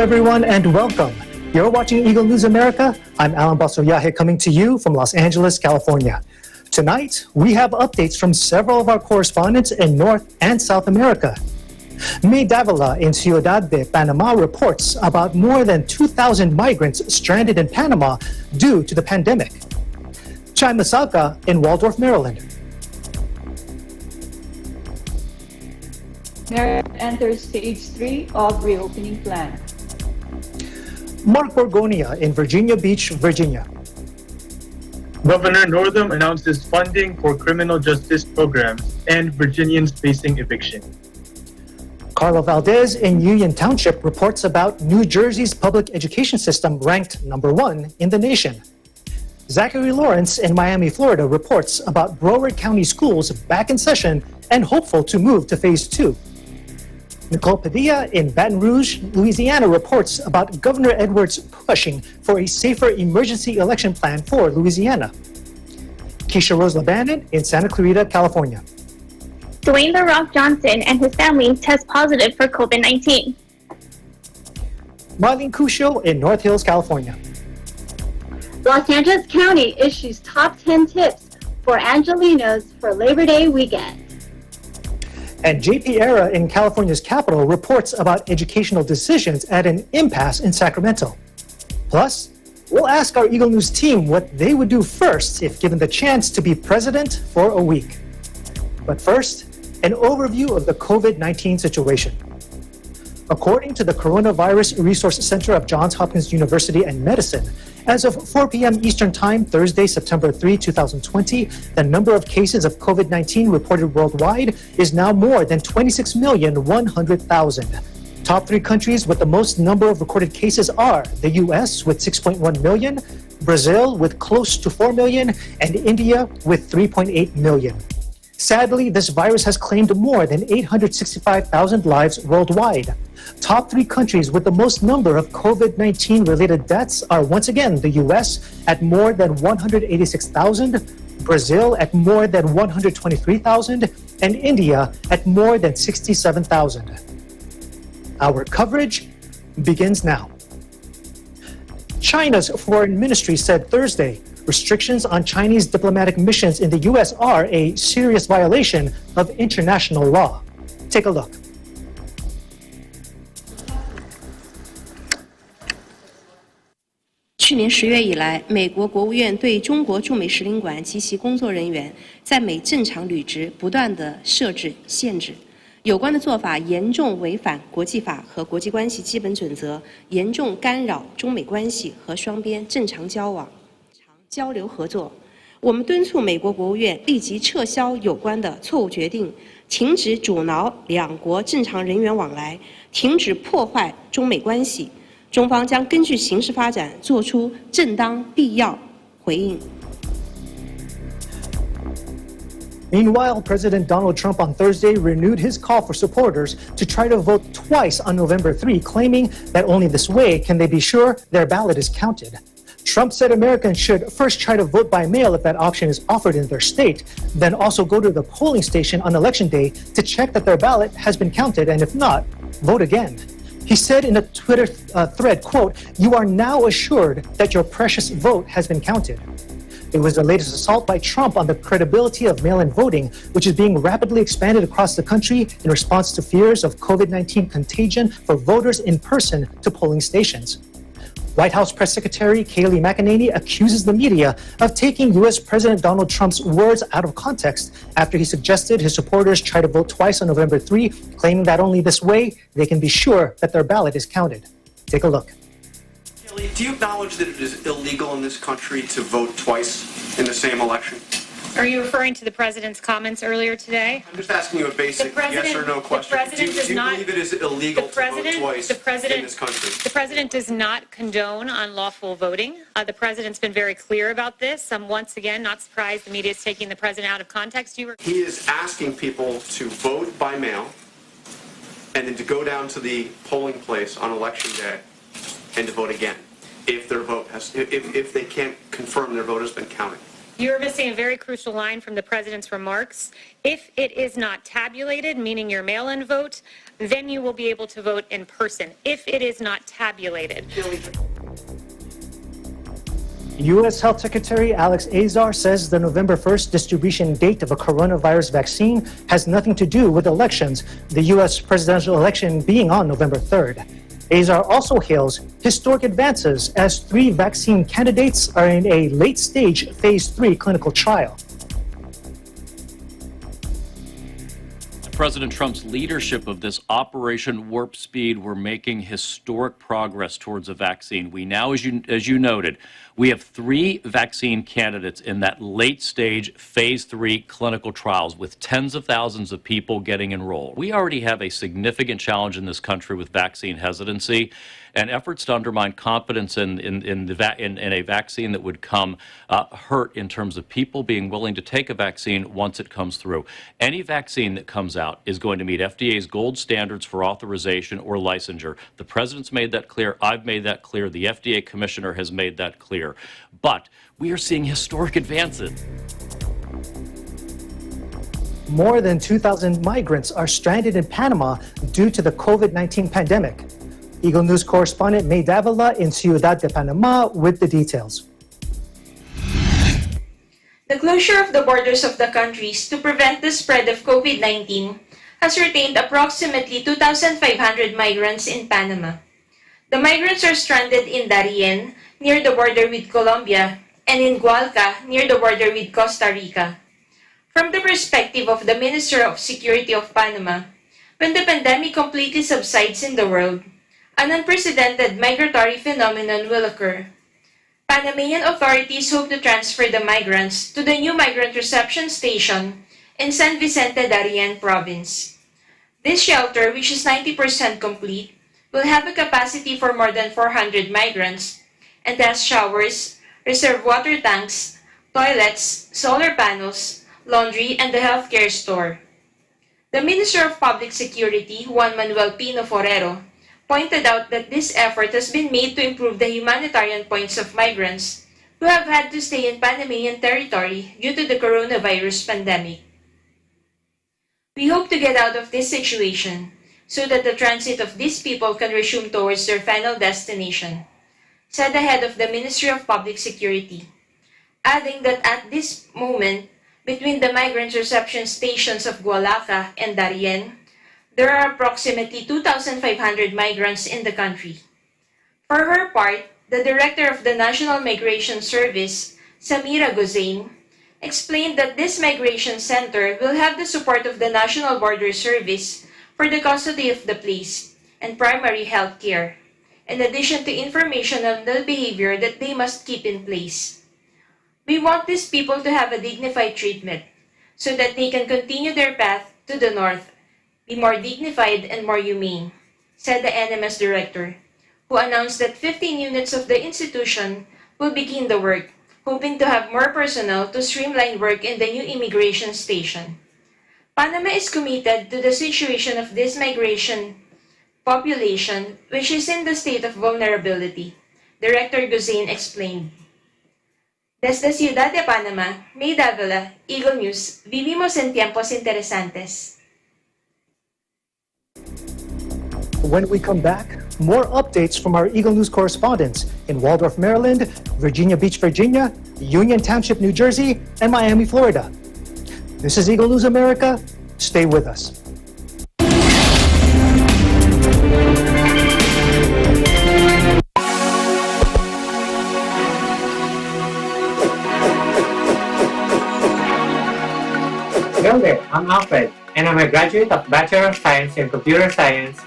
everyone, and welcome. You're watching Eagle News America. I'm Alan Basoyahe coming to you from Los Angeles, California. Tonight, we have updates from several of our correspondents in North and South America. May Davila in Ciudad de Panama reports about more than 2,000 migrants stranded in Panama due to the pandemic. Chai Masaka in Waldorf, Maryland. Maryland enters stage 3 of reopening plan. Mark Borgonia in Virginia Beach, Virginia. Governor Northam announces funding for criminal justice programs and Virginians facing eviction. Carlo Valdez in Union Township reports about New Jersey's public education system ranked #1 in the nation. Zachary Lawrence in Miami, Florida reports about Broward County schools back in session and hopeful to move to phase 2. Nicole Padilla in Baton Rouge, Louisiana reports about Governor Edwards pushing for a safer emergency election plan for Louisiana. Keisha Rose Labanon in Santa Clarita, California. Dwayne "The Rock" Johnson and his family test positive for COVID-19. Marlene Cuscio in North Hills, California. Los Angeles County issues top 10 tips for Angelinos for Labor Day weekend. And JP Era in California's capital reports about educational decisions at an impasse in Sacramento. Plus, we'll ask our Eagle News team what they would do first if given the chance to be president for a week. But first, an overview of the COVID-19 situation. According to the Coronavirus Resource Center of Johns Hopkins University and Medicine, as of 4 p.m. Eastern Time, Thursday, September 3, 2020, the number of cases of COVID-19 reported worldwide is now more than 26,100,000. Top 3 countries with the most number of recorded cases are the U.S. with 6.1 million, Brazil with close to 4 million, and India with 3.8 million. Sadly, this virus has claimed more than 865,000 lives worldwide. Top 3 countries with the most number of COVID-19 related deaths are once again the US at more than 186,000, Brazil at more than 123,000, and India at more than 67,000. Our coverage begins now. China's foreign ministry said Thursday restrictions on Chinese diplomatic missions in the U.S. are a serious violation of international law. Take a look. 去年10月以来，美国国务院对中国驻美使领馆及其工作人员在美正常履职不断地设置限制，有关的做法严重违反国际法和国际关系基本准则，严重干扰中美关系和双边正常交往。交流合作，我们敦促美国国务院立即撤销有关的错误决定，停止阻挠两国正常人员往来，停止破坏中美关系。中方将根据形势发展作出正当必要回应。Meanwhile, President Donald Trump on Thursday renewed his call for supporters to try to vote twice on November 3, claiming that only this way can they be sure their ballot is counted. Trump said Americans should first try to vote by mail if that option is offered in their state, then also go to the polling station on Election Day to check that their ballot has been counted, and if not, vote again. He said in a Twitter thread, quote, "You are now assured that your precious vote has been counted." It was the latest assault by Trump on the credibility of mail-in voting, which is being rapidly expanded across the country in response to fears of COVID-19 contagion for voters in person to polling stations. White House Press Secretary Kayleigh McEnany accuses the media of taking U.S. President Donald Trump's words out of context after he suggested his supporters try to vote twice on November 3, claiming that only this way they can be sure that their ballot is counted. Take a look. Kayleigh, do you acknowledge that it is illegal in this country to vote twice in the same election? Are you referring to the president's comments earlier today? I'm just asking you a basic yes or no question. Do you believe it is illegal to vote twice in this country? The president does not condone unlawful voting. The president's been very clear about this. I'm once again not surprised the media is taking the president out of context. He is asking people to vote by mail and then to go down to the polling place on Election Day and to vote again if their vote has, if they can't confirm their vote has been counted. You're missing a very crucial line from the president's remarks. If it is not tabulated, meaning your mail-in vote, then you will be able to vote in person. If it is not tabulated. U.S. Health Secretary Alex Azar says the November 1st distribution date of a coronavirus vaccine has nothing to do with elections, the U.S. presidential election being on November 3rd. Azar also hails historic advances as 3 vaccine candidates are in a late-stage phase 3 clinical trial. President Trump's leadership of this Operation Warp Speed, we're making historic progress towards a vaccine. We now, as you noted, we have 3 vaccine candidates in that late-stage phase 3 clinical trials with tens of thousands of people getting enrolled. We already have a significant challenge in this country with vaccine hesitancy, and efforts to undermine confidence in a vaccine that would come hurt in terms of people being willing to take a vaccine once it comes through. Any vaccine that comes out is going to meet FDA's gold standards for authorization or licensure. The president's made that clear. I've made that clear. The FDA commissioner has made that clear. But we are seeing historic advances. More than 2,000 migrants are stranded in Panama due to the COVID-19 pandemic. Eagle News correspondent May Davila in Ciudad de Panama with the details. The closure of the borders of the countries to prevent the spread of COVID-19 has retained approximately 2,500 migrants in Panama. The migrants are stranded in Darien, near the border with Colombia, and in Gualca, near the border with Costa Rica. From the perspective of the Minister of Security of Panama, when the pandemic completely subsides in the world, an unprecedented migratory phenomenon will occur. Panamanian authorities hope to transfer the migrants to the new migrant reception station in San Vicente Darien province. This shelter, which is 90% complete, will have a capacity for more than 400 migrants and has showers, reserve water tanks, toilets, solar panels, laundry, and a healthcare store. The Minister of Public Security, Juan Manuel Pino Forero, pointed out that this effort has been made to improve the humanitarian points of migrants who have had to stay in Panamanian territory due to the coronavirus pandemic. We hope to get out of this situation so that the transit of these people can resume towards their final destination, said the head of the Ministry of Public Security, adding that at this moment, between the migrant reception stations of Gualaca and Darien, there are approximately 2,500 migrants in the country. For her part, the director of the National Migration Service, Samira Gozain, explained that this migration center will have the support of the National Border Service for the custody of the place and primary health care, in addition to information on the behavior that they must keep in place. We want these people to have a dignified treatment so that they can continue their path to the north, be more dignified and more humane, said the NMS director, who announced that 15 units of the institution will begin the work, hoping to have more personnel to streamline work in the new immigration station. Panama is committed to the situation of this migration population, which is in the state of vulnerability, Director Gozain explained. Desde Ciudad de Panama, May Davila, Eagle News, vivimos en tiempos interesantes. When we come back, more updates from our Eagle News correspondents in Waldorf, Maryland, Virginia Beach, Virginia, Union Township, New Jersey, and Miami, Florida. This is Eagle News America. Stay with us. Hello there, I'm Alfred, and I'm a graduate of Bachelor of Science in Computer Science,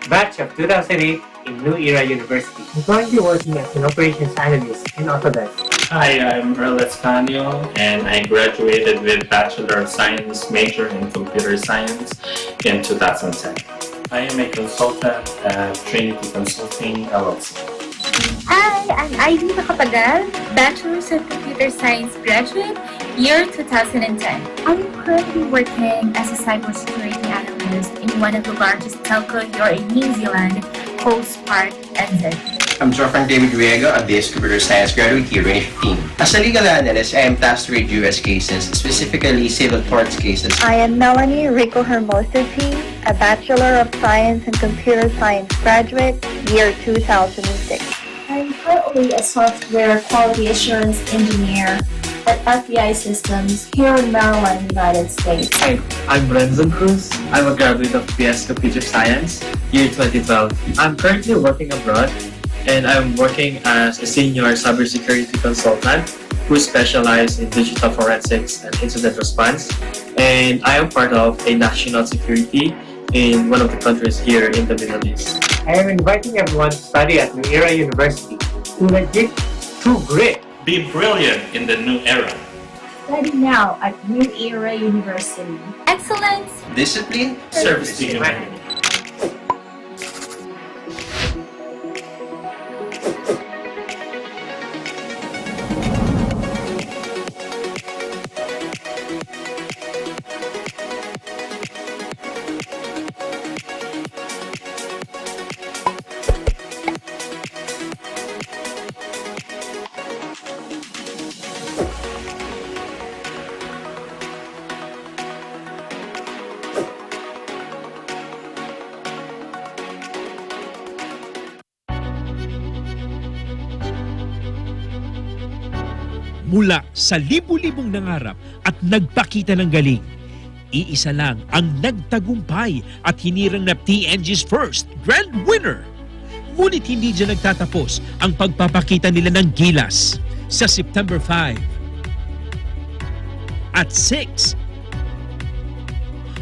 batch of 2008 in New Era University. I'm currently working as an operations analyst in Autodesk. Hi, I'm Earl Escanio, and I graduated with Bachelor of Science major in Computer Science in 2010. I am a consultant at Trinity Consulting, LLC. Hi, I'm Ivy Nakatagal, Bachelor's of Computer Science graduate, year 2010. I'm currently working as a cybersecurity analyst in one of the largest telco here in New Zealand, called Spark NZ. I'm Frank David Riego, a BS Computer Science graduate here in 2015. As a legal analyst, I am tasked with U.S. cases, specifically civil torts cases. I am Melanie Rico Hermosity, a Bachelor of Science in Computer Science graduate, year 2006. I'm currently a software quality assurance engineer at FBI Systems here in Maryland, United States. Hi, I'm Renzo Cruz. I'm a graduate of BS Computer Science, year 2012. I'm currently working abroad, and I'm working as a senior cybersecurity consultant who specializes in digital forensics and incident response. And I am part of a national security in one of the countries here in the Middle East. I am inviting everyone to study at New Era University to legit, to grit. Be brilliant in the new era. Study now at New Era University. Excellence, Discipline, Service to humanity. Mula sa libu-libong nangarap at nagpakita ng galing, iisa lang ang nagtagumpay at hinirang na TNG's first grand winner. Ngunit hindi dyan nagtatapos ang pagpapakita nila ng gilas. Sa September 5 at 6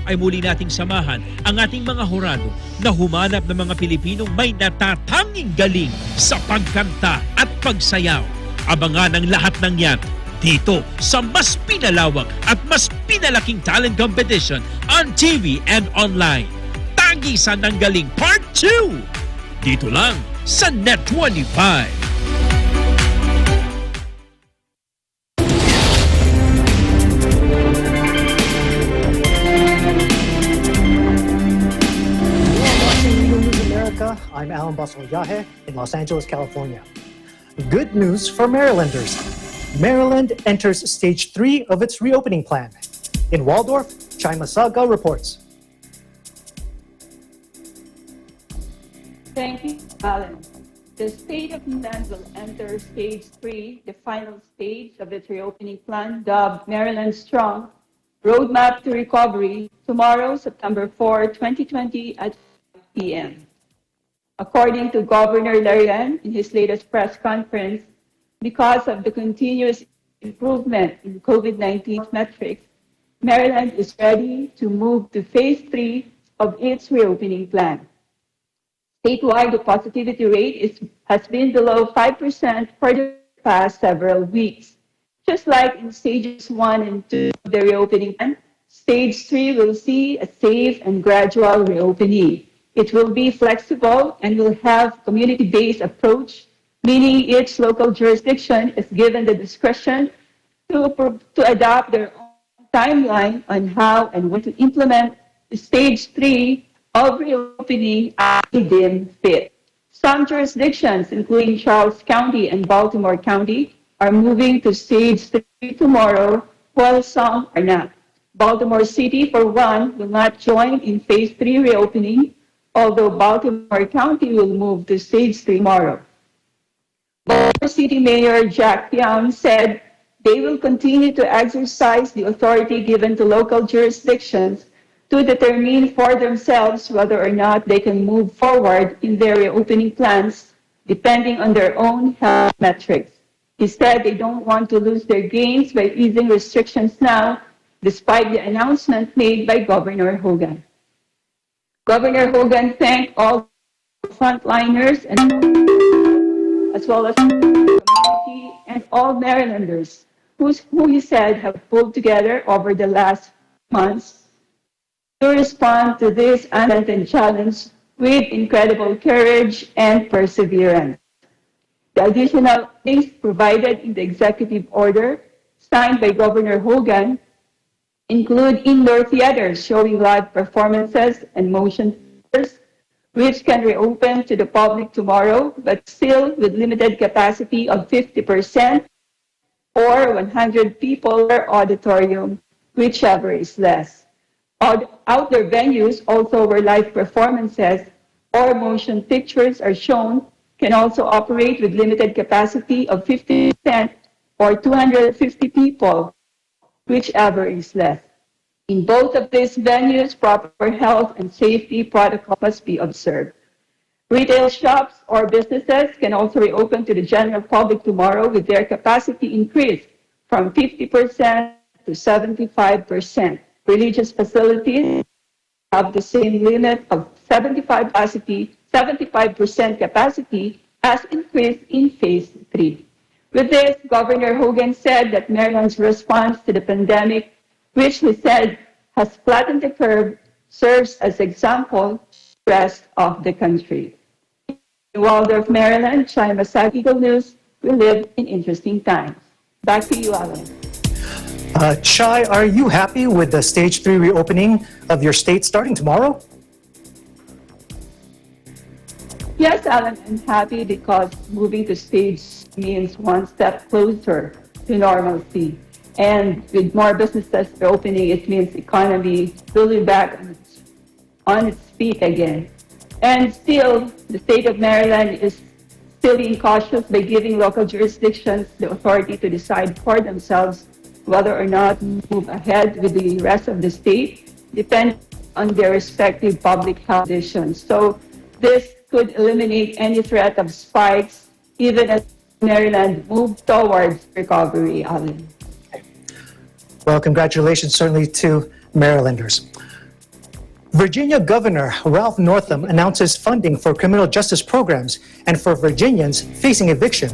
ay muli nating samahan ang ating mga hurado na humanap ng mga Pilipinong may natatanging galing sa pagkanta at pagsayaw. Abangan ang lahat ng yan dito sa mas pinalawak at mas pinalaking talent competition on TV and online. Tagisan ng Galing Part 2! Dito lang sa Net 25. I'm Alan Basolyahe in Los Angeles, California. Good news for Marylanders. Maryland enters stage 3 of its reopening plan. In Waldorf, Chai Masaga reports. Thank you, Alan. The state of Maryland will enter stage 3, the final stage of its reopening plan, dubbed Maryland Strong, Roadmap to Recovery, tomorrow, September 4, 2020 at 5 p.m. According to Governor Larian in his latest press conference, because of the continuous improvement in COVID-19 metrics, Maryland is ready to move to phase 3 of its reopening plan. Statewide, the positivity rate has been below 5% for the past several weeks. Just like in stages 1 and 2 of the reopening plan, stage 3 will see a safe and gradual reopening. It will be flexible and will have community-based approach, meaning each local jurisdiction is given the discretion to adopt their own timeline on how and when to implement the stage 3 of reopening as they deem fit. Some jurisdictions, including Charles County and Baltimore County, are moving to stage 3 tomorrow, while some are not. Baltimore City, for one, will not join in phase 3 reopening, although Baltimore County will move to stage 3 tomorrow. Baltimore City Mayor Jack Young said they will continue to exercise the authority given to local jurisdictions to determine for themselves whether or not they can move forward in their reopening plans depending on their own health metrics. He said they don't want to lose their gains by easing restrictions now, despite the announcement made by Governor Hogan. Governor Hogan thanked all frontliners and as well as the community and all Marylanders who he said have pulled together over the last months to respond to this uncertain challenge with incredible courage and perseverance. The additional things provided in the executive order signed by Governor Hogan include indoor theaters showing live performances and motion pictures, which can reopen to the public tomorrow, but still with limited capacity of 50% or 100 people per auditorium, whichever is less. Outdoor venues also where live performances or motion pictures are shown can also operate with limited capacity of 50% or 250 people, whichever is less. In both of these venues, proper health and safety protocols must be observed. Retail shops or businesses can also reopen to the general public tomorrow with their capacity increased from 50% to 75%. Religious facilities have the same limit of 75% capacity as increased in phase 3. With this, Governor Hogan said that Maryland's response to the pandemic, which he said has flattened the curve, serves as example to the rest of the country. In Waldorf, Maryland, Chai Masaki, Eagle News, we live in interesting times. Back to you, Alan. Chai, are you happy with the Stage 3 reopening of your state starting tomorrow? Yes, Alan, I'm happy because moving to stage means one step closer to normalcy. And with more businesses opening, it means economy will be back on its feet again. And still, the state of Maryland is still being cautious by giving local jurisdictions the authority to decide for themselves whether or not move ahead with the rest of the state, depending on their respective public health conditions. So this could eliminate any threat of spikes, even as Maryland moves towards recovery, Alan. Well, congratulations certainly to Marylanders. Virginia Governor Ralph Northam announces funding for criminal justice programs and for Virginians facing eviction.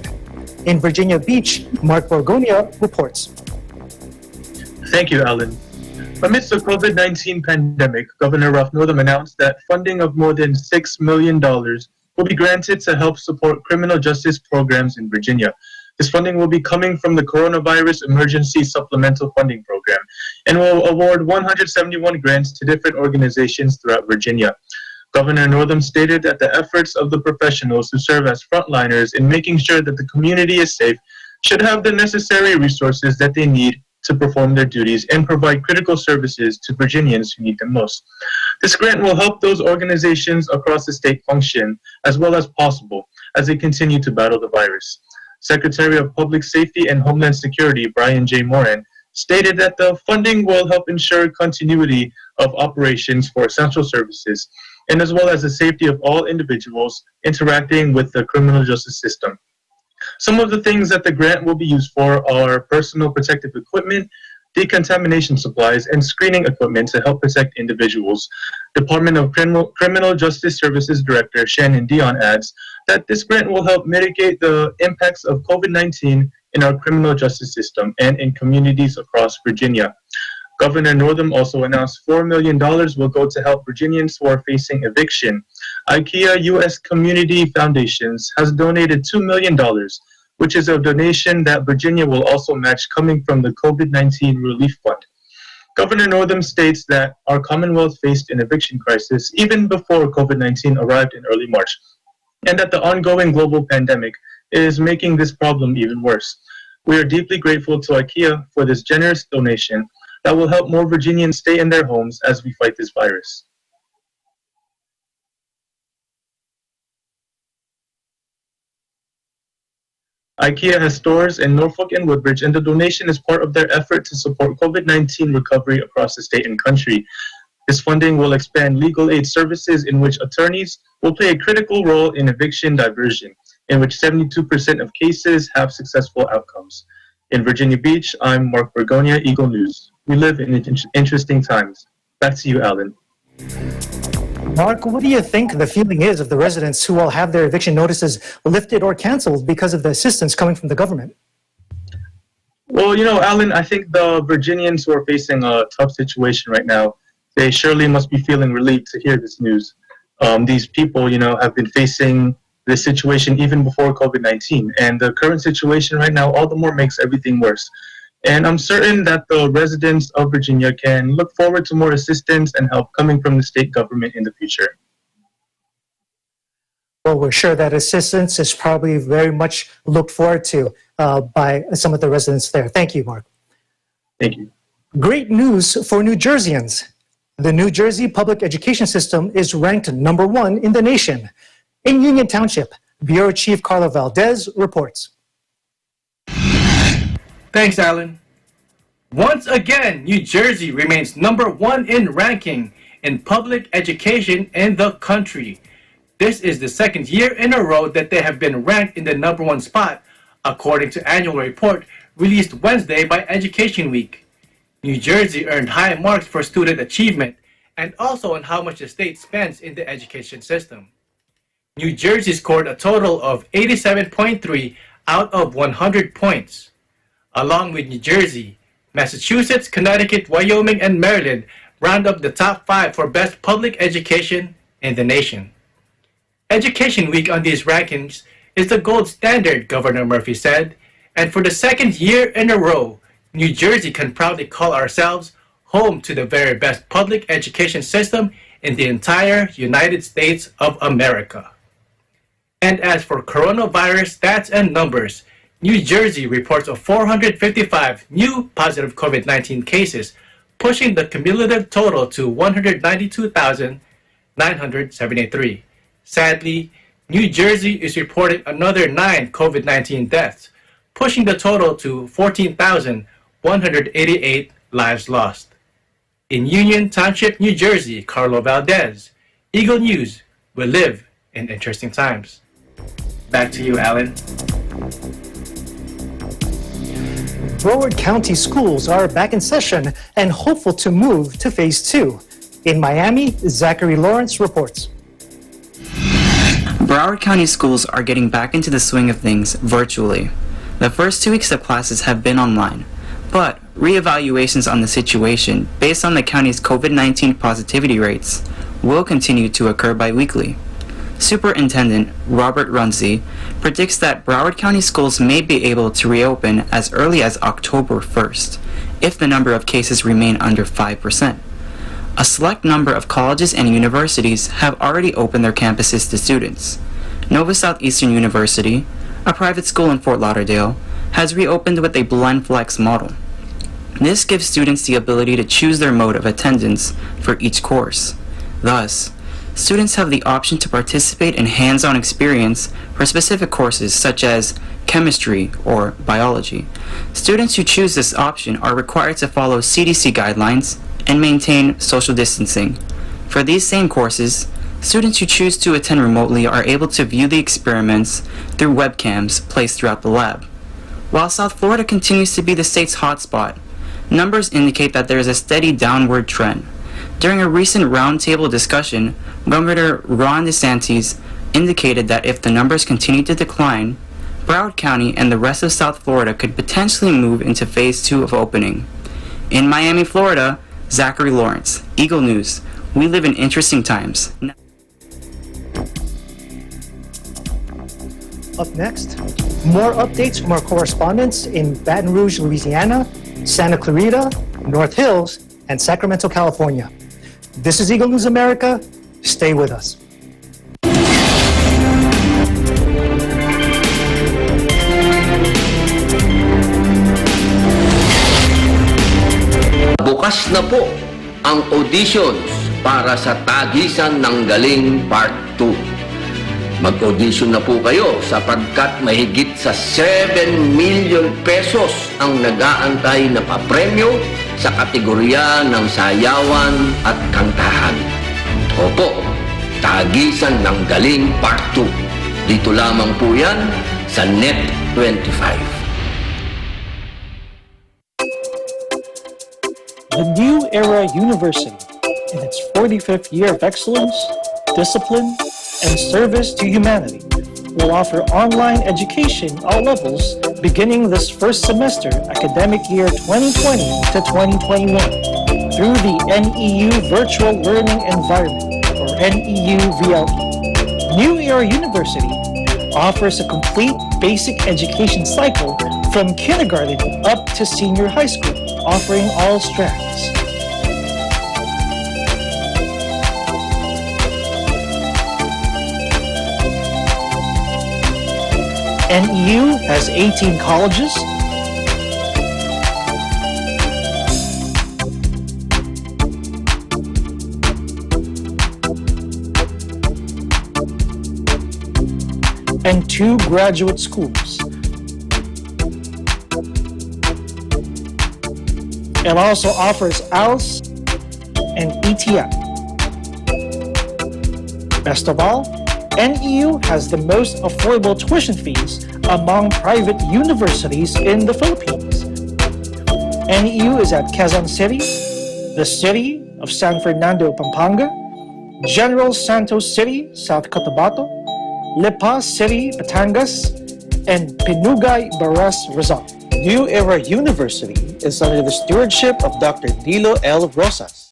In Virginia Beach, Mark Borgonia reports. Thank you, Alan. Amidst the COVID-19 pandemic, Governor Ralph Northam announced that funding of more than $6 million will be granted to help support criminal justice programs in Virginia. This funding will be coming from the Coronavirus Emergency Supplemental Funding Program and will award 171 grants to different organizations throughout Virginia. Governor Northam stated that the efforts of the professionals who serve as frontliners in making sure that the community is safe should have the necessary resources that they need to perform their duties and provide critical services to Virginians who need them most. This grant will help those organizations across the state function as well as possible as they continue to battle the virus. Secretary of Public Safety and Homeland Security, Brian J. Moran, stated that the funding will help ensure continuity of operations for essential services and as well as the safety of all individuals interacting with the criminal justice system. Some of the things that the grant will be used for are personal protective equipment, decontamination supplies, and screening equipment to help protect individuals. Department of Criminal Justice Services Director Shannon Dion adds that this grant will help mitigate the impacts of COVID-19 in our criminal justice system and in communities across Virginia. Governor Northam also announced $4 million will go to help Virginians who are facing eviction. IKEA U.S. Community Foundations has donated $2 million, which is a donation that Virginia will also match coming from the COVID-19 Relief Fund. Governor Northam states that our Commonwealth faced an eviction crisis even before COVID-19 arrived in early March, and that the ongoing global pandemic is making this problem even worse. We are deeply grateful to IKEA for this generous donation that will help more Virginians stay in their homes as we fight this virus. IKEA has stores in Norfolk and Woodbridge, and the donation is part of their effort to support COVID-19 recovery across the state and country. This funding will expand legal aid services in which attorneys will play a critical role in eviction diversion, in which 72% of cases have successful outcomes. In Virginia Beach, I'm Mark Borgonia, Eagle News. We live in interesting times. Back to you, Alan. Mark, what do you think the feeling is of the residents who will have their eviction notices lifted or canceled because of the assistance coming from the government? Well, Alan, I think the Virginians who are facing a tough situation right now, they surely must be feeling relieved to hear this news. These people, have been facing this situation even before COVID-19. And the current situation right now all the more makes everything worse. And I'm certain that the residents of Virginia can look forward to more assistance and help coming from the state government in the future. Well, we're sure that assistance is probably very much looked forward to by some of the residents there. Thank you, Mark. Thank you. Great news for New Jerseyans. The New Jersey public education system is ranked #1 in the nation. In Union Township, Bureau Chief Carlo Valdez reports. Thanks, Alan. Once again, New Jersey remains #1 in ranking in public education in the country. This is the second year in a row that they have been ranked in the #1 spot, according to annual report released Wednesday by Education Week. New Jersey earned high marks for student achievement and also on how much the state spends in the education system. New Jersey scored a total of 87.3 out of 100 points. Along with New Jersey, Massachusetts, Connecticut, Wyoming, and Maryland round up the top 5 for best public education in the nation. Education Week on these rankings is the gold standard, Governor Murphy said, and for the second year in a row, New Jersey can proudly call ourselves home to the very best public education system in the entire United States of America. And as for coronavirus stats and numbers, New Jersey reports of 455 new positive COVID-19 cases, pushing the cumulative total to 192,973. Sadly, New Jersey is reporting another 9 COVID-19 deaths, pushing the total to 14,188 lives lost. In Union Township, New Jersey, Carlo Valdez, Eagle News, we live in interesting times. Back to you, Alan. Broward County schools are back in session and hopeful to move to Phase 2. In Miami, Zachary Lawrence reports. Broward County schools are getting back into the swing of things virtually. The first 2 weeks of classes have been online, but reevaluations on the situation based on the county's COVID-19 positivity rates will continue to occur biweekly. Superintendent Robert Runze predicts that Broward County schools may be able to reopen as early as October 1st if the number of cases remain under 5%. A select number of colleges and universities have already opened their campuses to students. Nova Southeastern University, a private school in Fort Lauderdale, has reopened with a blend flex model. This gives students the ability to choose their mode of attendance for each course. Thus, students have the option to participate in hands-on experience for specific courses such as chemistry or biology. Students who choose this option are required to follow CDC guidelines and maintain social distancing. For these same courses, students who choose to attend remotely are able to view the experiments through webcams placed throughout the lab. While South Florida continues to be the state's hotspot, numbers indicate that there is a steady downward trend. During a recent roundtable discussion, Governor Ron DeSantis indicated that if the numbers continue to decline, Broward County and the rest of South Florida could potentially move into Phase 2 of opening. In Miami, Florida, Zachary Lawrence, Eagle News. We live in interesting times. Up next, more updates from our correspondents in Baton Rouge, Louisiana, Santa Clarita, North Hills, and Sacramento, California. This is Eagle News America. Stay with us. Bukas na po ang auditions para sa Tagisan ng Galing Part 2. Mag-audition na po kayo sapagkat mahigit sa 7 million pesos ang nag-aantay na papremyo sa kategorya ng sayawan at kantahan. Opo, Tagisan ng Galing Part 2. Dito lamang po yan sa Net 25. The New Era University, in its 45th year of excellence, discipline, and service to humanity, will offer online education all levels beginning this first semester academic year 2020 to 2021 through the NEU Virtual Learning Environment, or NEU VLE. New Era University offers a complete basic education cycle from kindergarten up to senior high school, offering all strands. NEU has 18 colleges. And 2 graduate schools. It also offers ALS and ETF. Best of all, NEU has the most affordable tuition fees among private universities in the Philippines. NEU is at Quezon City, the city of San Fernando, Pampanga, General Santos City, South Cotabato, Lipa City, Batangas, and Pinugay, Baras, Rizal. New Era University is under the stewardship of Dr. Dilo L. Rosas.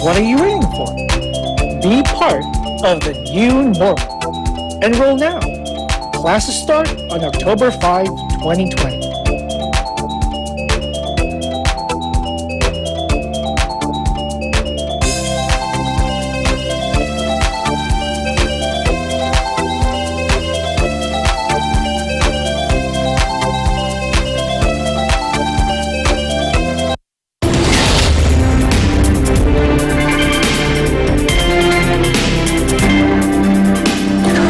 What are you waiting for? Be part of the new normal. Enroll now. Classes start on October 5, 2020.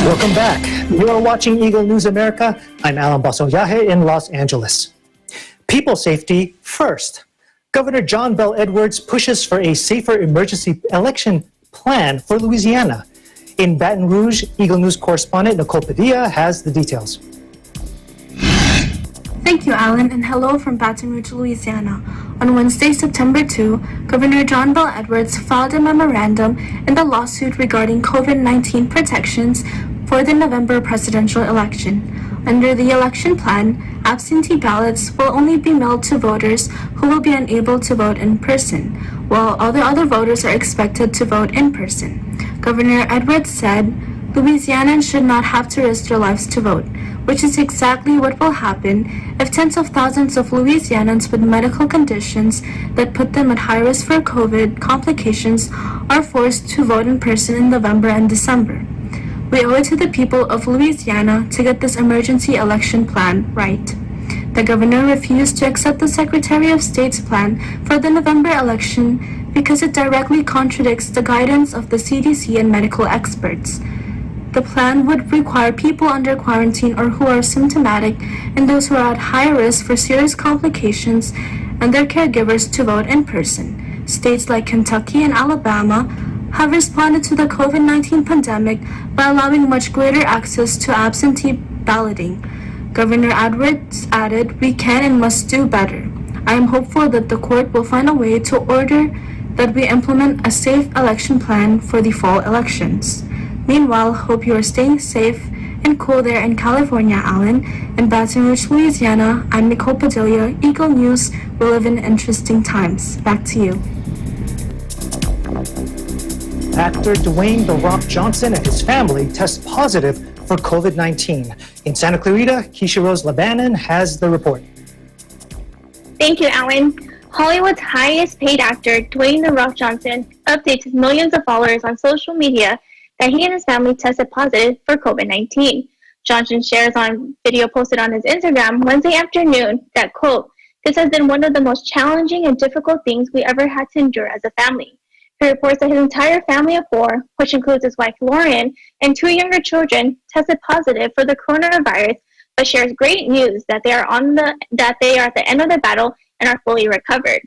Welcome back. You are watching Eagle News America. I'm Alan Basoyahe in Los Angeles. People safety first. Governor John Bel Edwards pushes for a safer emergency election plan for Louisiana. In Baton Rouge, Eagle News correspondent Nicole Padilla has the details. Thank you, Alan, and hello from Baton Rouge, Louisiana. On Wednesday, September 2, Governor John Bel Edwards filed a memorandum in the lawsuit regarding COVID-19 protections for the November presidential election. Under the election plan, absentee ballots will only be mailed to voters who will be unable to vote in person, while all the other voters are expected to vote in person. Governor Edwards said, Louisianans should not have to risk their lives to vote, which is exactly what will happen if tens of thousands of Louisianans with medical conditions that put them at high risk for COVID complications are forced to vote in person in November and December. We owe it to the people of Louisiana to get this emergency election plan right. The governor refused to accept the Secretary of State's plan for the November election because it directly contradicts the guidance of the CDC and medical experts. The plan would require people under quarantine or who are symptomatic and those who are at high risk for serious complications and their caregivers to vote in person. States like Kentucky and Alabama have responded to the COVID-19 pandemic by allowing much greater access to absentee balloting. Governor Edwards added, "We can and must do better. I am hopeful that the court will find a way to order that we implement a safe election plan for the fall elections." Meanwhile, hope you are staying safe and cool there in California, Alan. In Baton Rouge, Louisiana, I'm Nicole Padilla, Eagle News. We live in interesting times. Back to you. Actor Dwayne "The Rock" Johnson and his family test positive for COVID-19. In Santa Clarita, Keisha Rose Labanan has the report. Thank you, Alan. Hollywood's highest paid actor, Dwayne "The Rock" Johnson, updates his millions of followers on social media that he and his family tested positive for COVID-19. Johnson shares on video posted on his Instagram Wednesday afternoon that, quote, "This has been one of the most challenging and difficult things we ever had to endure as a family." He reports that his entire family of 4, which includes his wife Lauren and 2 younger children, tested positive for the coronavirus, but shares great news that they are at the end of the battle and are fully recovered.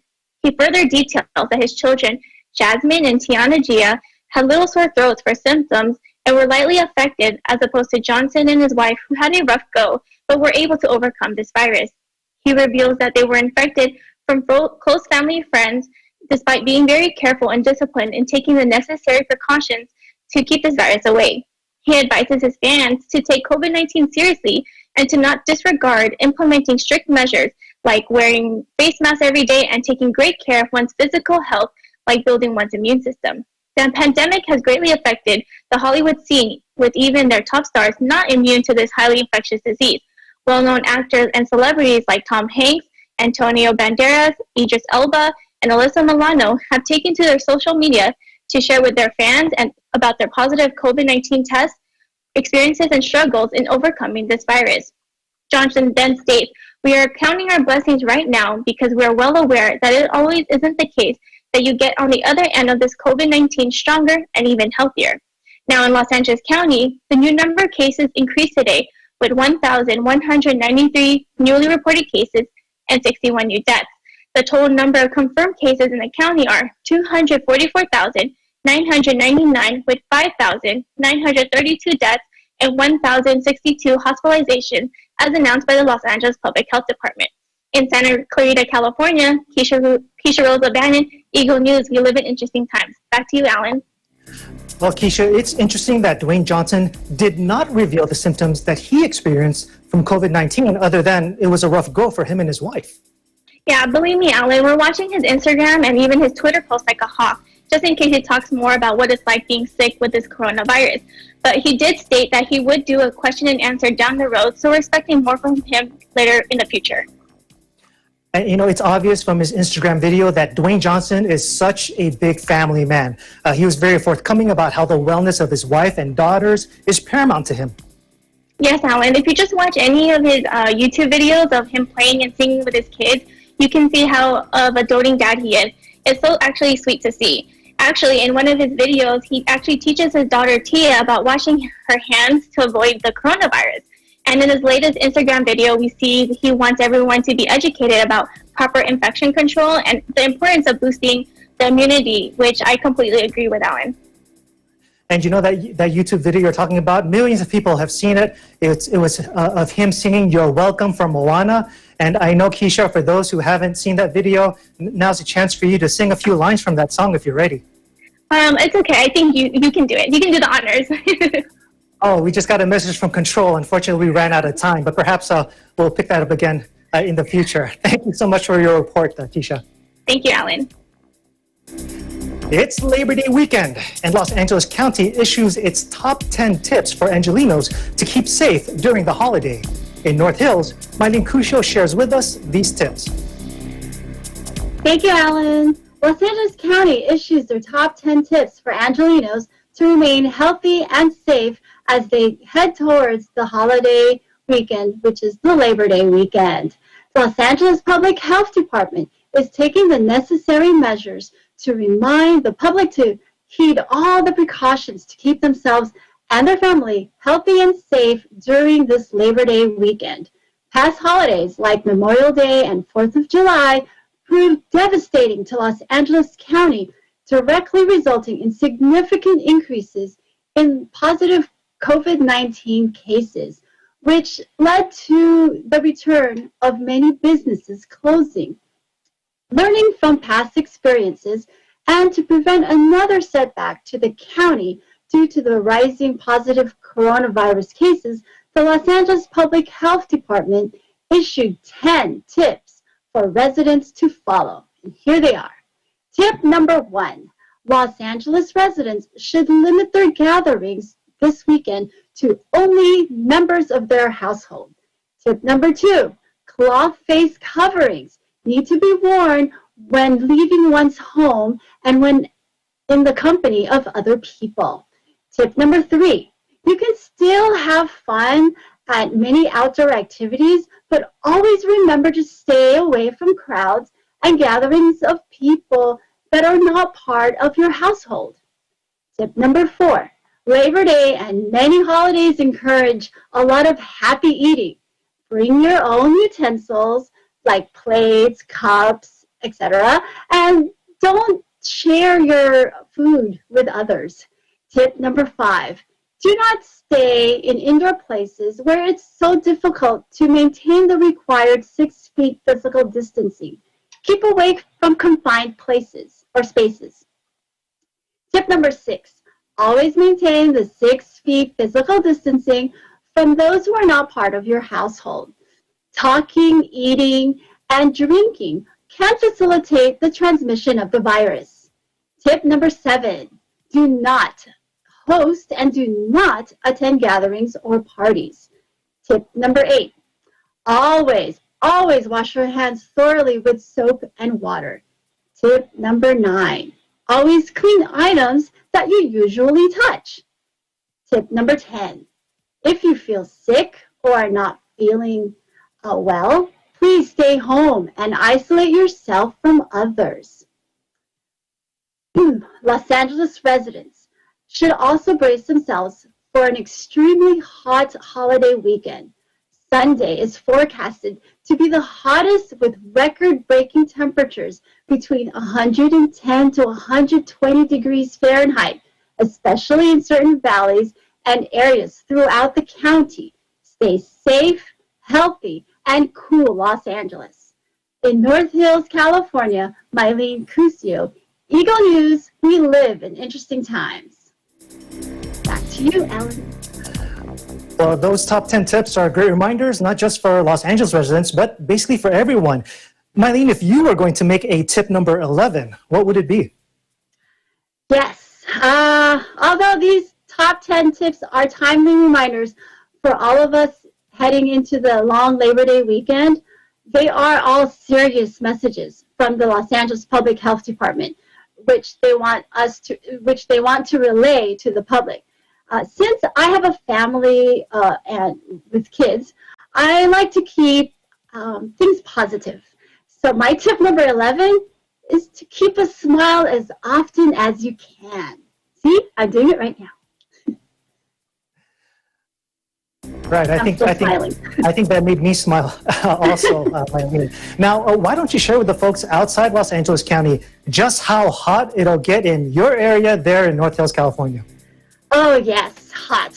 He further details that his children, Jasmine and Tiana Gia, had little sore throats for symptoms and were lightly affected, as opposed to Johnson and his wife, who had a rough go but were able to overcome this virus. He reveals that they were infected from close family friends, despite being very careful and disciplined in taking the necessary precautions to keep this virus away. He advises his fans to take COVID-19 seriously and to not disregard implementing strict measures like wearing face masks every day and taking great care of one's physical health, like building one's immune system. The pandemic has greatly affected the Hollywood scene, with even their top stars not immune to this highly infectious disease. Well-known actors and celebrities like Tom Hanks, Antonio Banderas, Idris Elba, and Alyssa Milano have taken to their social media to share with their fans and about their positive COVID-19 tests. experiences and struggles in overcoming this virus. Johnson then states, "We are counting our blessings right now because we are well aware that it always isn't the case that you get on the other end of this COVID-19 stronger and even healthier." Now in Los Angeles County, the new number of cases increased today with 1,193 newly reported cases and 61 new deaths. The total number of confirmed cases in the county are 244,999 with 5,932 deaths and 1,062 hospitalizations as announced by the Los Angeles Public Health Department. In Santa Clarita, California, Keisha Rose O'Bannon, Eagle News. We live in interesting times. Back to you, Alan. Well, Keisha, it's interesting that Dwayne Johnson did not reveal the symptoms that he experienced from COVID-19 other than it was a rough go for him and his wife. Yeah, believe me, Alan, we're watching his Instagram and even his Twitter post like a hawk, just in case he talks more about what it's like being sick with this coronavirus. But he did state that he would do a question and answer down the road, so we're expecting more from him later in the future. And, you know, it's obvious from his Instagram video that Dwayne Johnson is such a big family man. He was very forthcoming about how the wellness of his wife and daughters is paramount to him. Yes, Alan, if you just watch any of his YouTube videos of him playing and singing with his kids, you can see how of a doting dad he is. It's so actually sweet to see. Actually, in one of his videos, he actually teaches his daughter Tia about washing her hands to avoid the coronavirus. And in his latest Instagram video, we see he wants everyone to be educated about proper infection control and the importance of boosting the immunity, which I completely agree with, Alan. And you know that YouTube video you're talking about, millions of people have seen it. It was of him singing "You're Welcome" from Moana. And I know, Keisha, for those who haven't seen that video, now's a chance for you to sing a few lines from that song if you're ready. It's okay. I think you can do it. You can do the honors. Oh, we just got a message from Control. Unfortunately, we ran out of time, but perhaps we'll pick that up again in the future. Thank you so much for your report, Keisha. Thank you, Alan. It's Labor Day weekend, and Los Angeles County issues its top 10 tips for Angelinos to keep safe during the holiday. In North Hills, Mylene Cuscio shares with us these tips. Thank you, Alan. Los Angeles County issues their top 10 tips for Angelinos to remain healthy and safe as they head towards the holiday weekend, which is the Labor Day weekend. Los Angeles Public Health Department is taking the necessary measures to remind the public to heed all the precautions to keep themselves and their family healthy and safe during this Labor Day weekend. Past holidays like Memorial Day and 4th of July proved devastating to Los Angeles County, directly resulting in significant increases in positive COVID-19 cases, which led to the return of many businesses closing. Learning from past experiences and to prevent another setback to the county due to the rising positive coronavirus cases, the Los Angeles Public Health Department issued 10 tips for residents to follow. And here they are. Tip number 1, Los Angeles residents should limit their gatherings this weekend to only members of their household. Tip number 2, cloth face coverings need to be worn when leaving one's home and when in the company of other people. Tip number 3, you can still have fun at many outdoor activities, but always remember to stay away from crowds and gatherings of people that are not part of your household. Tip number 4, Labor Day and many holidays encourage a lot of happy eating. Bring your own utensils like plates, cups, etc., and don't share your food with others. Tip number 5, do not stay in indoor places where it's so difficult to maintain the required 6 feet physical distancing. Keep away from confined places or spaces. Tip number 6, always maintain the 6 feet physical distancing from those who are not part of your household. Talking, eating, and drinking can facilitate the transmission of the virus. Tip number 7, do not host and do not attend gatherings or parties. Tip number 8, always wash your hands thoroughly with soap and water. Tip number 9, always clean items that you usually touch. Tip number 10, If you feel sick or are not feeling well, please stay home and isolate yourself from others. Los Angeles residents should also brace themselves for an extremely hot holiday weekend. Sunday is forecasted to be the hottest with record-breaking temperatures between 110 to 120 degrees Fahrenheit, especially in certain valleys and areas throughout the county. Stay safe, healthy, and cool, Los Angeles. In North Hills, California, Mylene Cusio, Eagle News, we live in interesting times. Back to you, Ellen. Well, those top 10 tips are great reminders, not just for Los Angeles residents, but basically for everyone. Mylene, if you were going to make a tip number 11, what would it be? Yes. Although these top 10 tips are timely reminders for all of us heading into the long Labor Day weekend, they are all serious messages from the Los Angeles Public Health Department, which they want to relay to the public. Since I have a family and with kids, I like to keep things positive. So my tip number 11 is to keep a smile as often as you can. See, I'm doing it right now. Right, I think that made me smile also, Mylene. Now, why don't you share with the folks outside Los Angeles County just how hot it'll get in your area there in North Hills, California? Oh yes, hot.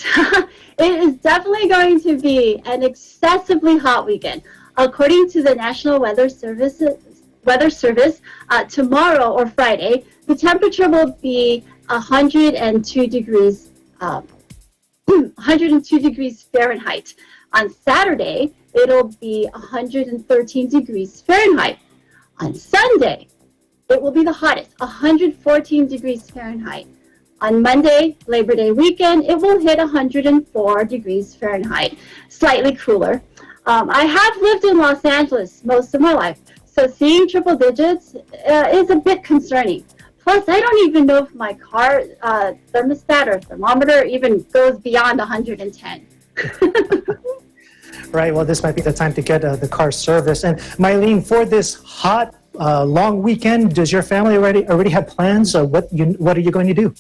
It is definitely going to be an excessively hot weekend. According to the National Weather Service, tomorrow or Friday, the temperature will be 102 degrees 102 degrees Fahrenheit. On Saturday, it'll be 113 degrees Fahrenheit. On Sunday, it will be the hottest, 114 degrees Fahrenheit. On Monday, Labor Day weekend, it will hit 104 degrees Fahrenheit, slightly cooler. I have lived in Los Angeles most of my life, so seeing triple digits is a bit concerning. Plus, I don't even know if my car thermostat or thermometer even goes beyond 110. Right, well, this might be the time to get the car serviced. And Mylene, for this hot, long weekend, does your family already have plans? What are you going to do?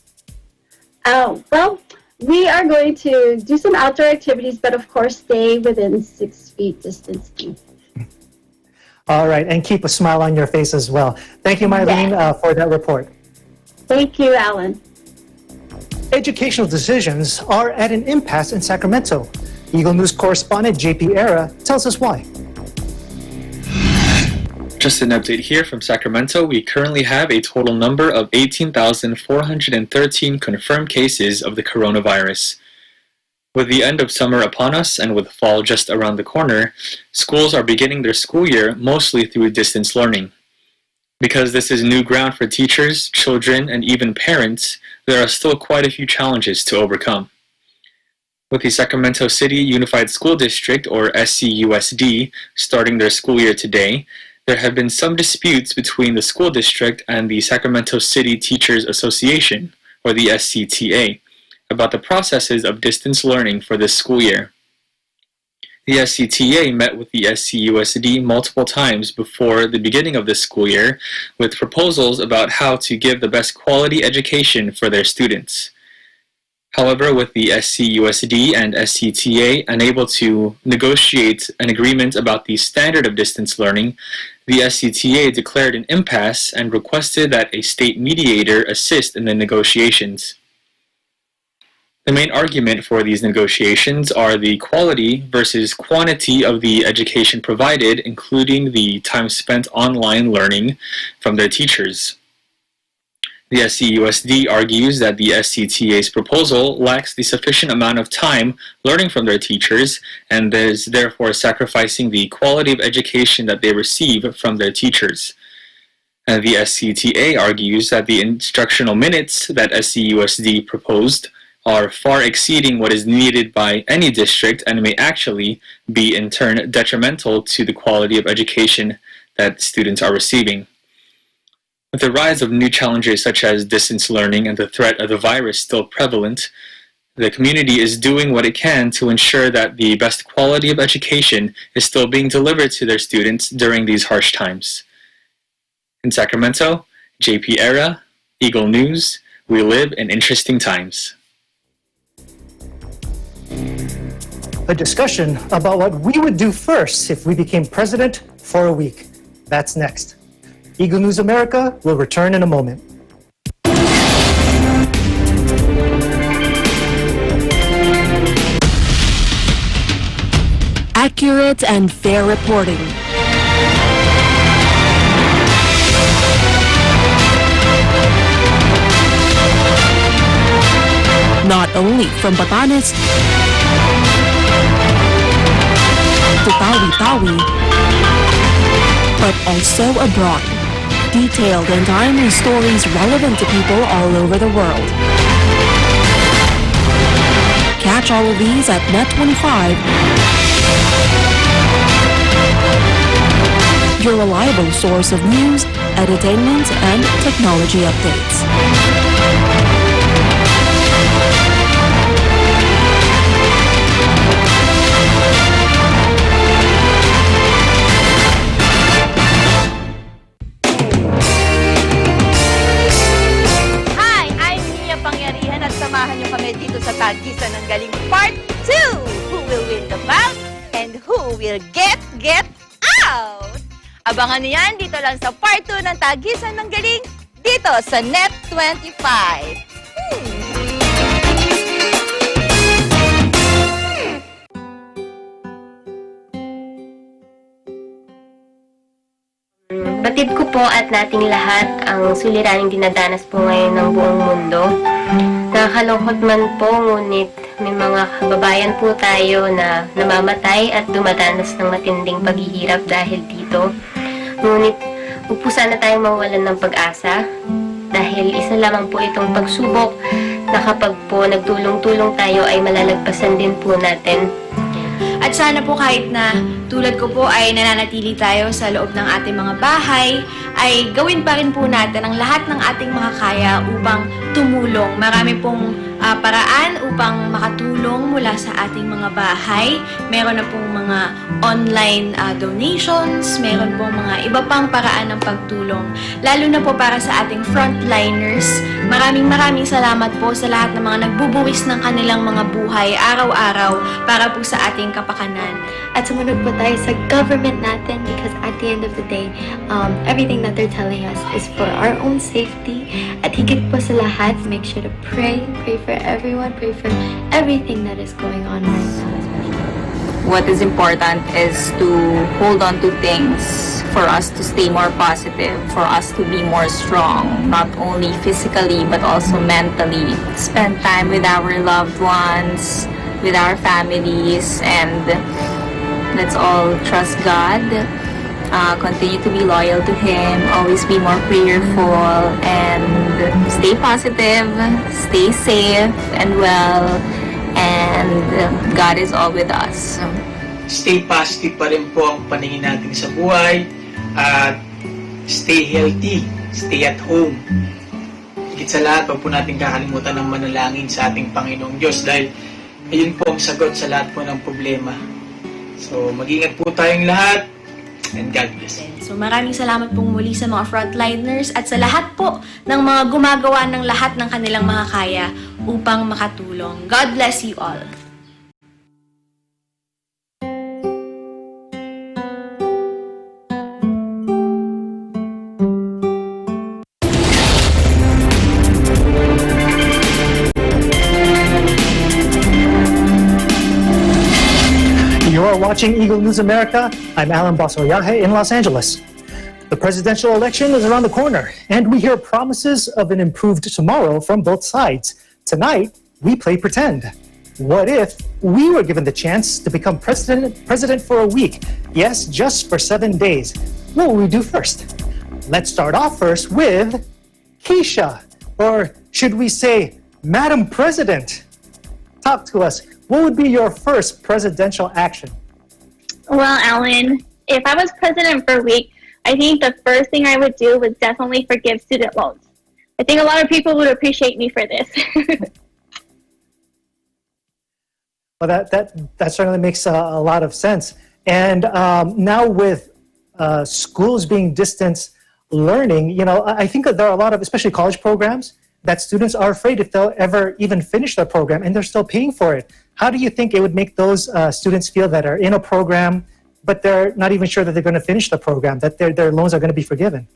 Well, we are going to do some outdoor activities, but of course stay within 6 feet distancing. All right, and keep a smile on your face as well. Thank you, Mylene, for that report. Thank you, Alan. Educational decisions are at an impasse in Sacramento. Eagle News correspondent JP Era tells us why. Just an update here from Sacramento. We currently have a total number of 18,413 confirmed cases of the coronavirus. With the end of summer upon us and with fall just around the corner, schools are beginning their school year mostly through distance learning. Because this is new ground for teachers, children, and even parents, there are still quite a few challenges to overcome. With the Sacramento City Unified School District, or SCUSD, starting their school year today, there have been some disputes between the school district and the Sacramento City Teachers Association, or the SCTA, about the processes of distance learning for this school year. The SCTA met with the SCUSD multiple times before the beginning of this school year with proposals about how to give the best quality education for their students. However, with the SCUSD and SCTA unable to negotiate an agreement about the standard of distance learning, the SCTA declared an impasse and requested that a state mediator assist in the negotiations. The main argument for these negotiations are the quality versus quantity of the education provided, including the time spent online learning from their teachers. The SCUSD argues that the SCTA's proposal lacks the sufficient amount of time learning from their teachers and is therefore sacrificing the quality of education that they receive from their teachers. And the SCTA argues that the instructional minutes that SCUSD proposed are far exceeding what is needed by any district and may actually be in turn detrimental to the quality of education that students are receiving. With the rise of new challenges such as distance learning and the threat of the virus still prevalent, The community is doing what it can to ensure that the best quality of education is still being delivered to their students during these harsh times. In Sacramento, JP Era, Eagle News, we live in interesting times. A discussion about what we would do first if we became president for a week. That's next. Eagle News America will return in a moment. Accurate and fair reporting. Not only from Batanes to Tawi-Tawi, but also abroad. Detailed and timely stories relevant to people all over the world. Catch all of these at Net25, your reliable source of news, entertainment, and technology updates. Samahan niyo kami dito sa Tagisan ng Galing Part 2. Who will win the bout and who will get out? Abangan niyo yan dito lang sa Part 2 ng Tagisan ng Galing dito sa Net25. Batid ko po at nating lahat ang suliraning dinadanas po ngayon ng buong mundo. Nakakalungkot man po, ngunit may mga kababayan po tayo na namamatay at dumadanas ng matinding paghihirap dahil dito. Ngunit huwag po sana tayong mawalan ng pag-asa dahil isa lamang po itong pagsubok na kapag po nagtulong-tulong tayo ay malalagpasan din po natin. At sana po kahit na tulad ko po ay nananatili tayo sa loob ng ating mga bahay, ay gawin pa rin po natin ang lahat ng ating makakaya upang tumulong. Marami pong paraan upang makatulong mula sa ating mga bahay. Meron na pong mga online donations, meron pong mga iba pang paraan ng pagtulong. Lalo na po para sa ating frontliners. Maraming salamat po sa lahat ng mga nagbubuwis ng kanilang mga buhay araw-araw para po sa ating kapakanan. At sumunod po tayo sa government natin because at the end of the day, everything that they're telling us is for our own safety. At higit po sa lahat, make sure to pray for everyone, pray for everything that is going on right now. What is important is to hold on to things, for us to stay more positive, for us to be more strong, not only physically but also mentally. Spend time with our loved ones, with our families, and let's all trust God. Continue to be loyal to Him, always be more prayerful, and stay positive, stay safe and well, and God is all with us. Stay positive pa rin po ang paningin natin sa buhay, at stay healthy, stay at home. Higit sa lahat, huwag po natin kakalimutan ng manalangin sa ating Panginoong Diyos dahil ayun po ang sagot sa lahat po ng problema. So, mag-ingat po tayong lahat. And God bless. So maraming salamat pong muli sa mga frontliners at sa lahat po ng mga gumagawa ng lahat ng kanilang mga kaya upang makatulong. God bless you all. You're watching Eagle News America. I'm Alan Basoyahe in Los Angeles. The presidential election is around the corner, and we hear promises of an improved tomorrow from both sides. Tonight, we play pretend. What if we were given the chance to become president for a week? Yes, just for 7 days. What will we do first? Let's start off first with Keisha, or should we say, Madam President? Talk to us. What would be your first presidential action? Well, Alan, if I was president for a week, I think the first thing I would do would definitely forgive student loans. I think a lot of people would appreciate me for this. Well, that certainly makes a lot of sense. And now with schools being distance learning, you know, I think that there are a lot of, especially college programs, that students are afraid if they'll ever even finish their program, and they're still paying for it. How do you think it would make those students feel that are in a program, but they're not even sure that they're going to finish the program, that their loans are going to be forgiven?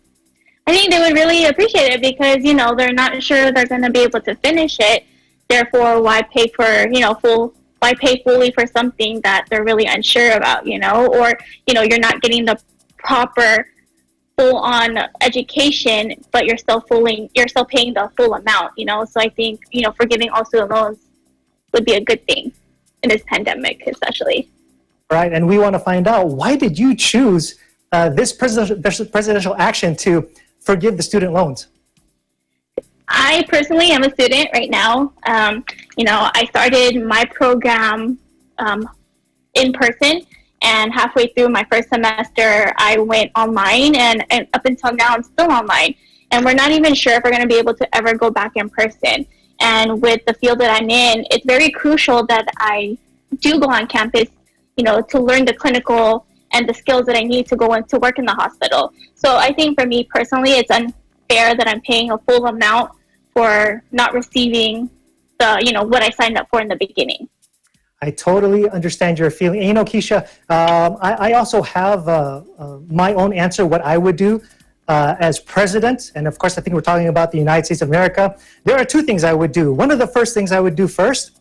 I think they would really appreciate it because, you know, they're not sure they're going to be able to finish it. Therefore, why pay for, you know, why pay fully for something that they're really unsure about, you know? Or, you know, you're not getting the proper full-on education, but you're still paying the full amount, you know? So I think, you know, forgiving all student loans would be a good thing in this pandemic, especially. Right, and we want to find out, why did you choose this presidential action to forgive the student loans? I personally am a student right now. You know, I started my program in person, and halfway through my first semester, I went online, and up until now, I'm still online. And we're not even sure if we're going to be able to ever go back in person. And with the field that I'm in, it's very crucial that I do go on campus, you know, to learn the clinical and the skills that I need to go into work in the hospital. So I think for me personally, it's unfair that I'm paying a full amount for not receiving the, you know, what I signed up for in the beginning. I totally understand your feeling. And, you know, Keisha, I also have my own answer, what I would do as president. And of course, I think we're talking about the United States of America. There are two things I would do. One of the first things I would do first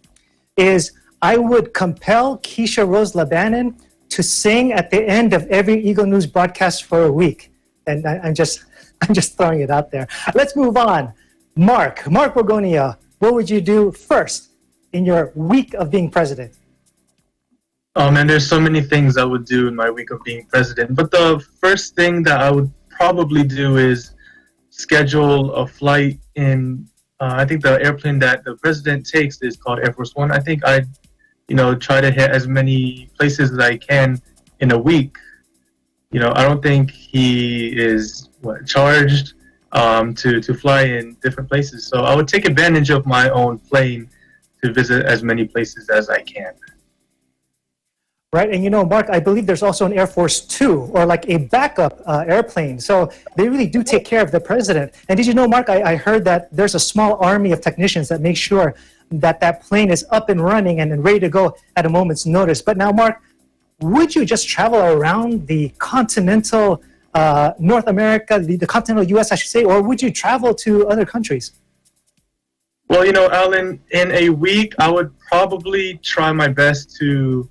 is I would compel Keisha Rose Labanan to sing at the end of every Eagle News broadcast for a week. And I'm just throwing it out there. Let's move on. Mark Borgonia, what would you do first in your week of being president? Oh man, there's so many things I would do in my week of being president. But the first thing that I would probably do is schedule a flight in, I think the airplane that the president takes is called Air Force One. I think I'd, you know, try to hit as many places as I can in a week. You know, I don't think he is charged to fly in different places. So I would take advantage of my own plane to visit as many places as I can. Right, and you know, Mark, I believe there's also an Air Force Two, or like a backup airplane. So they really do take care of the president. And did you know, Mark, I heard that there's a small army of technicians that make sure that that plane is up and running and ready to go at a moment's notice. But now, Mark, would you just travel around the continental North America, the continental U.S., I should say, or would you travel to other countries? Well, you know, Alan, in a week, I would probably try my best to,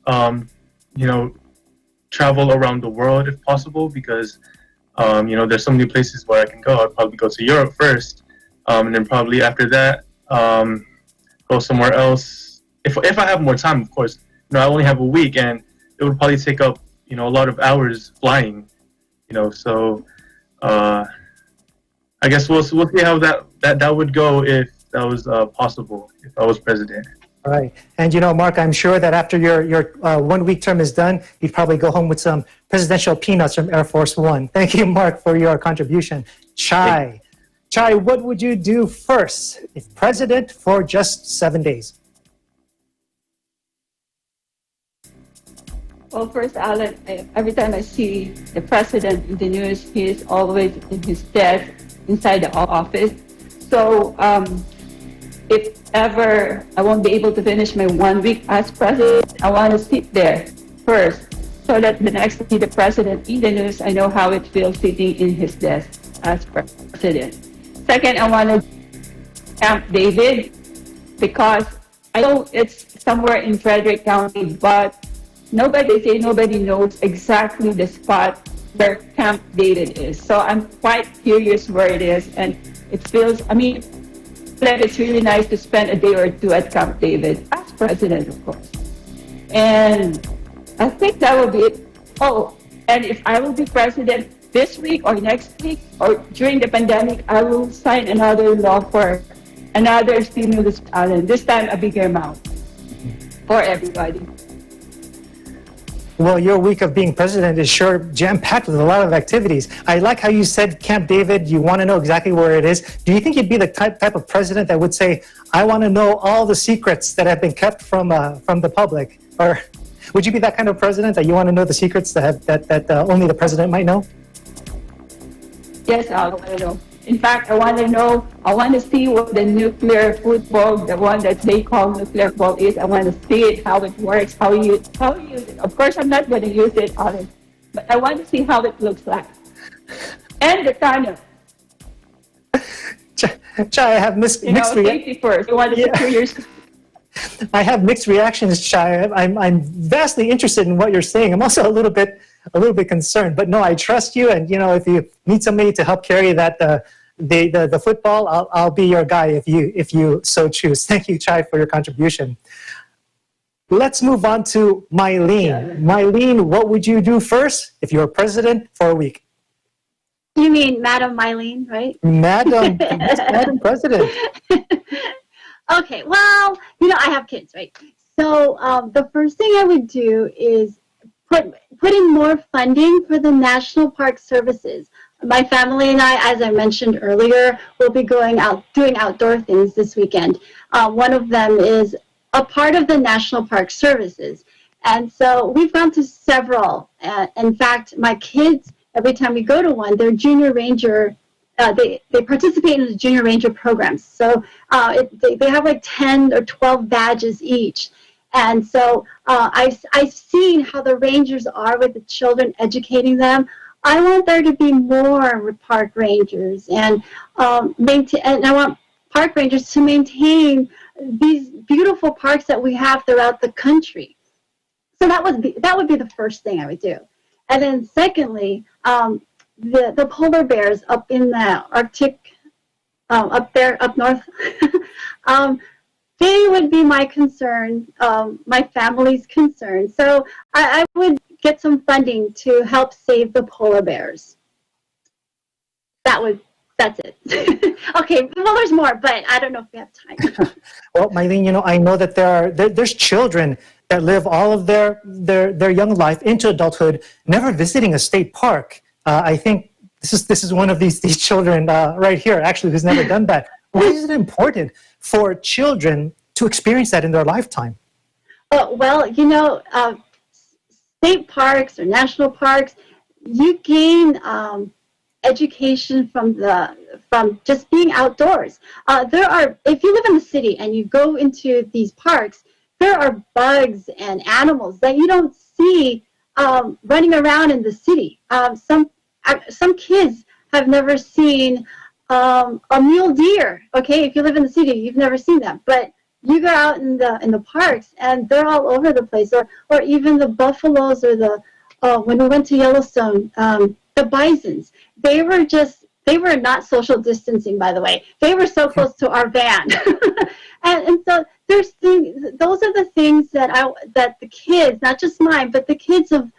you know, travel around the world if possible, because, you know, there's so many places where I can go. I'd probably go to Europe first, and then probably after that, go somewhere else. If I have more time, of course. You know, I only have a week, and it would probably take up, you know, a lot of hours flying. You know, so I guess we'll see how that would go if that was possible, if I was president. All right. And you know, Mark, I'm sure that after your 1 week term is done, you'd probably go home with some presidential peanuts from Air Force One. Thank you, Mark, for your contribution. Chai, what would you do first if president for just 7 days? Well, first, Alan, every time I see the president in the news, he is always in his desk inside the office. So if ever I won't be able to finish my 1 week as president, I want to sit there first, so that the next time I see the president in the news, I know how it feels sitting in his desk as president. Second, I want to Camp David, because I know it's somewhere in Frederick County, but nobody knows exactly the spot where Camp David is. So I'm quite curious where it is, and it feels, I mean, that it's really nice to spend a day or two at Camp David as president, of course. And I think that will be it. Oh, and if I will be president this week or next week or during the pandemic, I will sign another law for another stimulus challenge, this time a bigger amount for everybody. Well, your week of being president is sure jam-packed with a lot of activities. I like how you said Camp David, you want to know exactly where it is. Do you think you'd be the type of president that would say, I want to know all the secrets that have been kept from the public? Or would you be that kind of president that you want to know the secrets that only the president might know? Yes, I want to know. In fact, I want to see what the nuclear football, the one that they call nuclear ball is. I want to see it, how it works, how you use it. Of course, I'm not going to use it on it, but I want to see how it looks like. And the tunnel. Chai, I have mixed safety first. You want to secure yourself. I have mixed reactions, Chai. I'm vastly interested in what you're saying. I'm also a little bit concerned, but no, I trust you. And if you need somebody to help carry the football, I'll be your guy if you so choose. Thank you, Chai, for your contribution. Let's move on to Mylene. Mylene, what would you do first if you were president for a week? You mean Madam Mylene, right? Madam President. Okay, well, I have kids, right? So the first thing I would do is put in more funding for the National Park Services. My family and I, as I mentioned earlier, will be going out doing outdoor things this weekend. One of them is a part of the National Park Services. And so we've gone to several. In fact, my kids, every time we go to one, they're junior ranger. They participate in the junior ranger programs. So they have like 10 or 12 badges each. And so I've seen how the rangers are with the children, educating them. I want there to be more park rangers, and I want park rangers to maintain these beautiful parks that we have throughout the country. So that would be the first thing I would do. And then secondly, the polar bears up in the Arctic, up north, they would be my concern, my family's concern. So I would get some funding to help save the polar bears. That's it. Okay, well, there's more, but I don't know if we have time. Well, Mylene, I know that there's children that live all of their young life into adulthood, never visiting a state park. I think this is one of these children right here, actually, who's never done that. Why is it important for children to experience that in their lifetime? Well, state parks or national parks, you gain education from just being outdoors. If you live in the city and you go into these parks, there are bugs and animals that you don't see running around in the city. Some kids have never seen a mule deer. Okay, if you live in the city, you've never seen them, but you go out in the parks and they're all over the place, or even the buffaloes, or when we went to Yellowstone, the bisons. They were not social distancing, by the way. They were so close to our van. and so those are the things that the kids, not just mine, but the kids of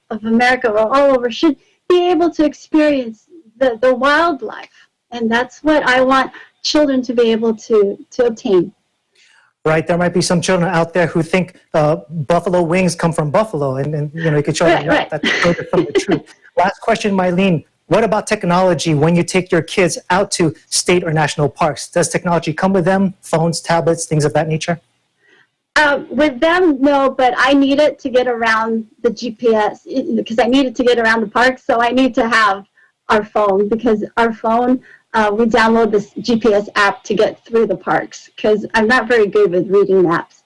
America or all over should be able to experience the wildlife. And that's what I want children to be able to obtain. Right, there might be some children out there who think buffalo wings come from buffalo, and you could show them that's further from the truth. Last question, Mylene. What about technology when you take your kids out to state or national parks? Does technology come with them? Phones, tablets, things of that nature? With them, no, but I need it to get around the GPS, because I need it to get around the park, so I need to have our phone, because our phone, we download this GPS app to get through the parks, because I'm not very good with reading maps.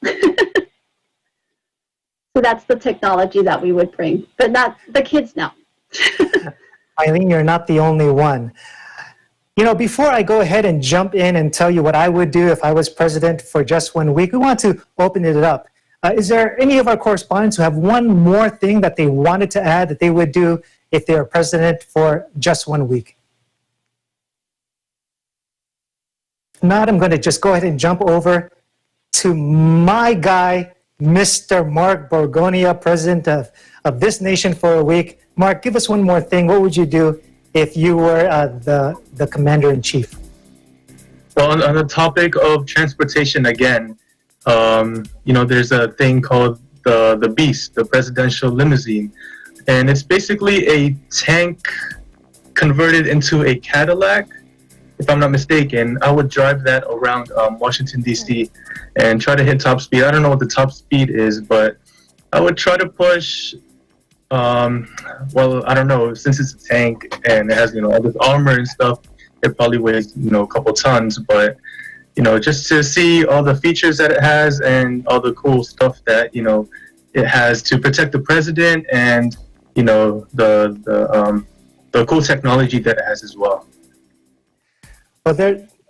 So that's the technology that we would bring, but not the kids, no. Eileen, you're not the only one. Before I go ahead and jump in and tell you what I would do if I was president for just 1 week, we want to open it up. Is there any of our correspondents who have one more thing that they wanted to add that they would do if they were president for just 1 week? If not, I'm going to just go ahead and jump over to my guy, Mr. Mark Borgonia, president of this nation for a week. Mark, give us one more thing. What would you do if you were the commander-in-chief? Well, on the topic of transportation again, there's a thing called the Beast, the presidential limousine. And it's basically a tank converted into a Cadillac, if I'm not mistaken. I would drive that around Washington, D.C. and try to hit top speed. I don't know what the top speed is, but I would try to push, well, I don't know, since it's a tank and it has, all this armor and stuff, it probably weighs, a couple tons, but, just to see all the features that it has and all the cool stuff that, it has to protect the president and, the cool technology that it has as well. Well,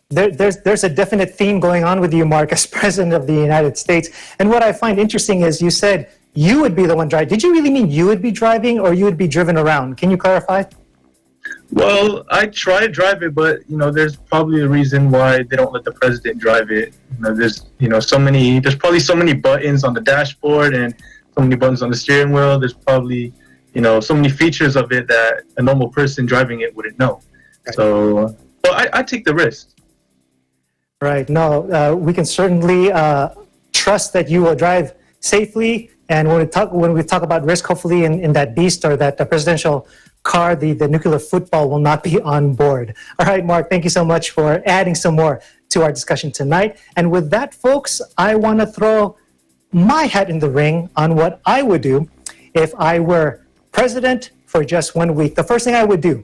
there's a definite theme going on with you, Mark, as President of the United States. And what I find interesting is you said you would be the one driving. Did you really mean you would be driving or you would be driven around? Can you clarify? Well, I try to drive it, but, there's probably a reason why they don't let the president drive it. There's probably so many buttons on the dashboard and so many buttons on the steering wheel. There's probably, so many features of it that a normal person driving it wouldn't know. Right. So, well, I take the risk. Right. No, we can certainly trust that you will drive safely. And when we talk about risk, hopefully in that Beast or that presidential car, the nuclear football will not be on board. All right, Mark, thank you so much for adding some more to our discussion tonight. And with that, folks, I want to throw my hat in the ring on what I would do if I were president for just 1 week. The first thing I would do,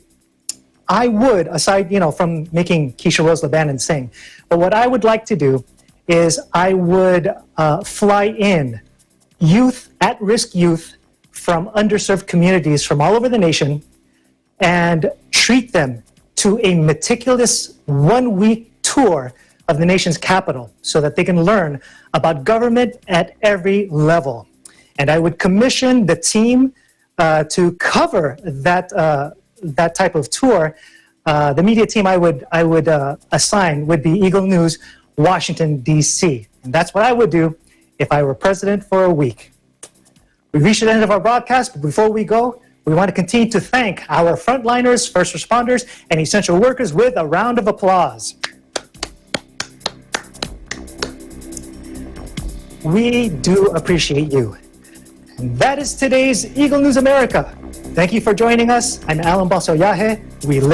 I would, aside, from making Keisha Rose Lebanon sing, but what I would like to do is I would fly in youth, at-risk youth from underserved communities from all over the nation and treat them to a meticulous 1 week tour of the nation's capital so that they can learn about government at every level. And I would commission the team to cover that type of tour. The media team I would assign would be Eagle News, Washington, D.C. And that's what I would do if I were president for a week. We've reached the end of our broadcast, but before we go, we want to continue to thank our frontliners, first responders, and essential workers with a round of applause. We do appreciate you. And that is today's Eagle News America. Thank you for joining us. I'm Alan Basoyahe. We live